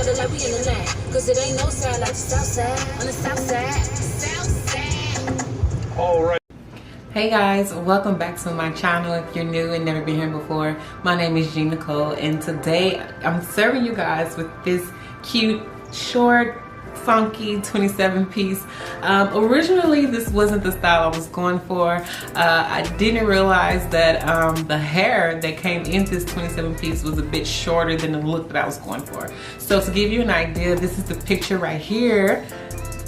together like we in the night. Cause it ain't no side like the south side. On the south side. South side. All right. Hey guys, welcome back to my channel. If you're new and never been here before, my name is Jeanicole, and today I'm serving you guys with this cute, short, funky 27-piece. Originally this wasn't the style I was going for. I didn't realize that the hair that came in this 27-piece was a bit shorter than the look that I was going for. So to give you an idea, this is the picture right here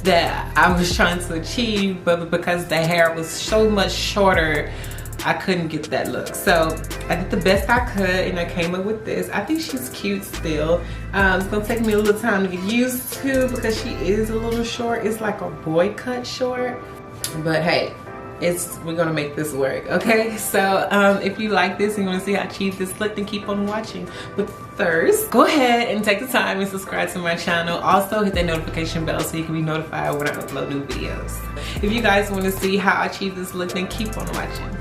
that I was trying to achieve, but because the hair was so much shorter, I couldn't get that look. So I did the best I could and I came up with this. I think she's cute still. It's gonna take me a little time to get used to because she is a little short. It's like a boy cut short, but hey, we're gonna make this work, okay? So if you like this and you want to see how I achieve this look, then keep on watching. But first, go ahead and take the time and subscribe to my channel. Also hit that notification bell so you can be notified when I upload new videos. If you guys want to see how I achieve this look, then keep on watching.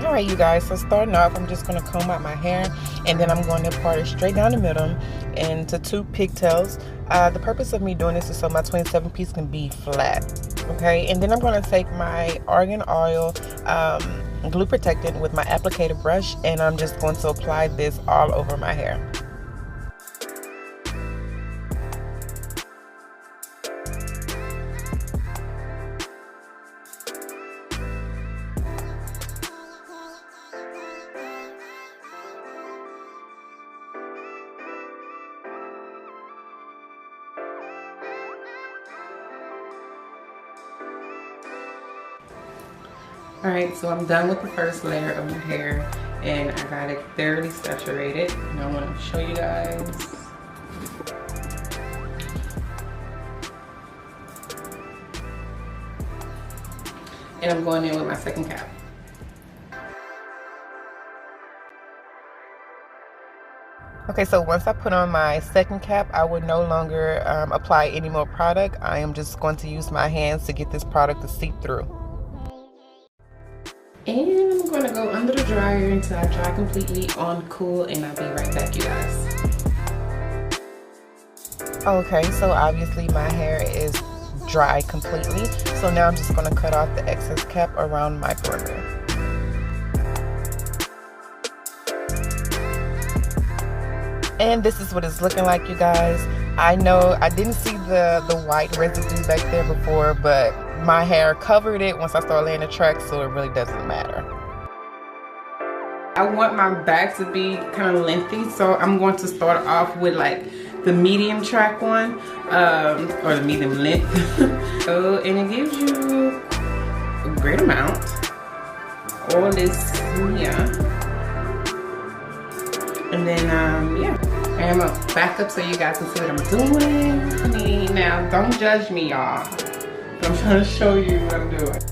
Alright you guys, so starting off, I'm just going to comb out my hair and then I'm going to part it straight down the middle into 2 pigtails. The purpose of me doing this is so my 27-piece can be flat, okay? And then I'm going to take my argan oil glue protectant with my applicator brush and I'm just going to apply this all over my hair. Alright, so I'm done with the first layer of my hair and I got it thoroughly saturated. And I want to show you guys. And I'm going in with my second cap. Okay, so once I put on my second cap, I would no longer apply any more product. I am just going to use my hands to get this product to seep through. And I'm going to go under the dryer until I dry completely on cool, and I'll be right back, you guys. Okay, so obviously my hair is dry completely. So now I'm just going to cut off the excess cap around my perimeter. And this is what it's looking like, you guys. I know I didn't see the white residue back there before, but my hair covered it once I started laying the track, so it really doesn't matter. I want my back to be kind of lengthy, so I'm going to start off with like the medium track one, or the medium length. So, and it gives you a great amount. All this, yeah. And then, yeah. And I'm gonna back up so you guys can see what I'm doing. Now, don't judge me, y'all. I'm trying to show you what I'm doing.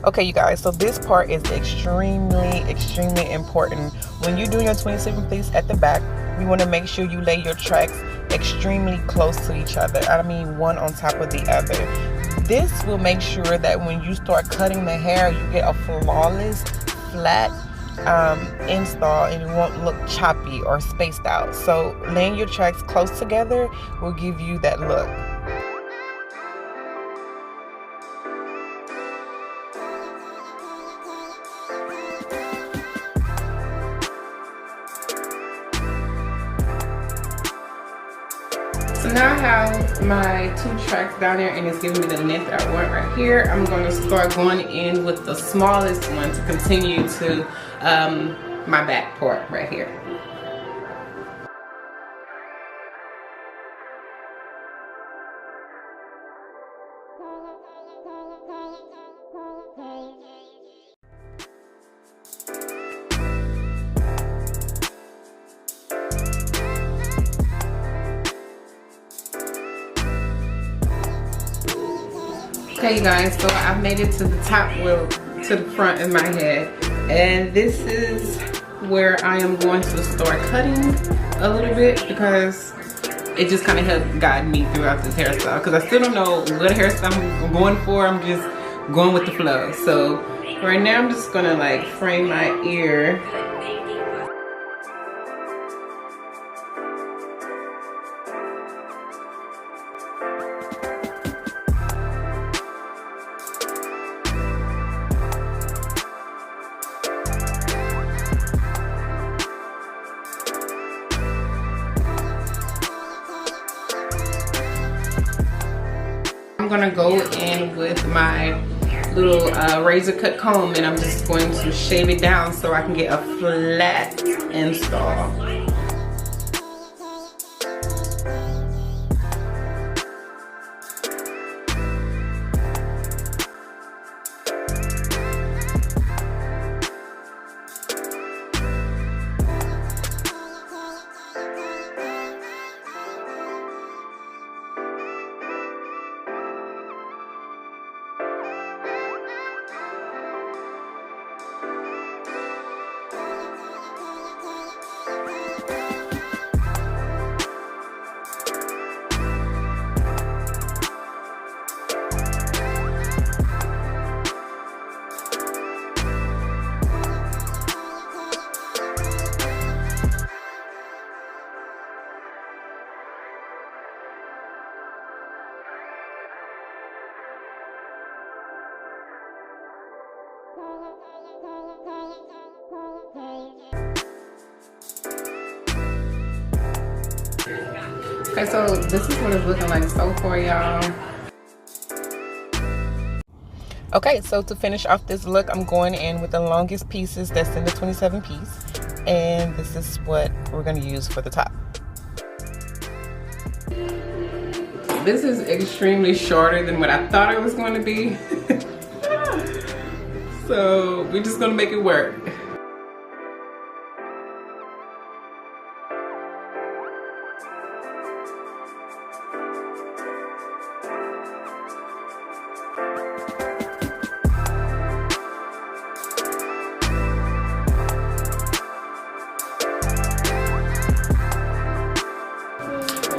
Okay, you guys, so this part is extremely important. When you're doing your 27-piece at the back, you want to make sure you lay your tracks extremely close to each other. I mean, one on top of the other. This will make sure that when you start cutting the hair, you get a flawless, flat install and it won't look choppy or spaced out. So laying your tracks close together will give you that look. So now I have my 2 tracks down there and it's giving me the length that I want right here. I'm going to start going in with the smallest one to continue to my back part right here. Okay, you guys, so I've made it to the top, well, to the front of my head, and this is where I am going to start cutting a little bit because it just kind of helped guide me throughout this hairstyle, because I still don't know what hairstyle I'm going for. I'm just going with the flow. So Right now I'm just gonna like frame my ear. I'm gonna go in with my little razor cut comb and I'm just going to shave it down so I can get a flat install. Okay, so this is what it's looking like so far, y'all. Okay, so to finish off this look, I'm going in with the longest pieces that's in the 27 piece. And this is what we're gonna use for the top. This is extremely shorter than what I thought it was going to be. So we're just gonna make it work.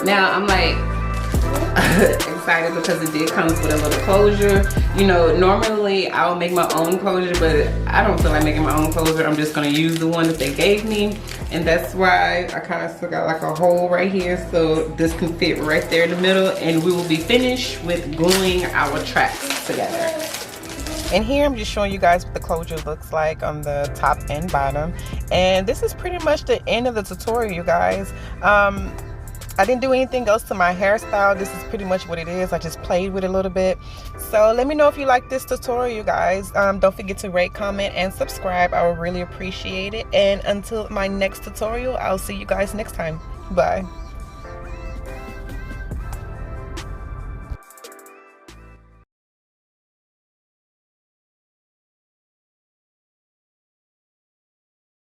Now I'm like excited because it did come with a little closure. You know, normally I'll make my own closure, but I don't feel like making my own closure. I'm just gonna use the one that they gave me, and that's why I kind of still got like a hole right here, so this can fit right there in the middle, and we will be finished with gluing our tracks together. And here I'm just showing you guys what the closure looks like on the top and bottom, and this is pretty much the end of the tutorial, you guys. I didn't do anything else to my hairstyle. This is pretty much what it is. I just played with it a little bit. So let me know if you like this tutorial, you guys. Don't forget to rate, comment, and subscribe. I would really appreciate it. And until my next tutorial, I'll see you guys next time. Bye.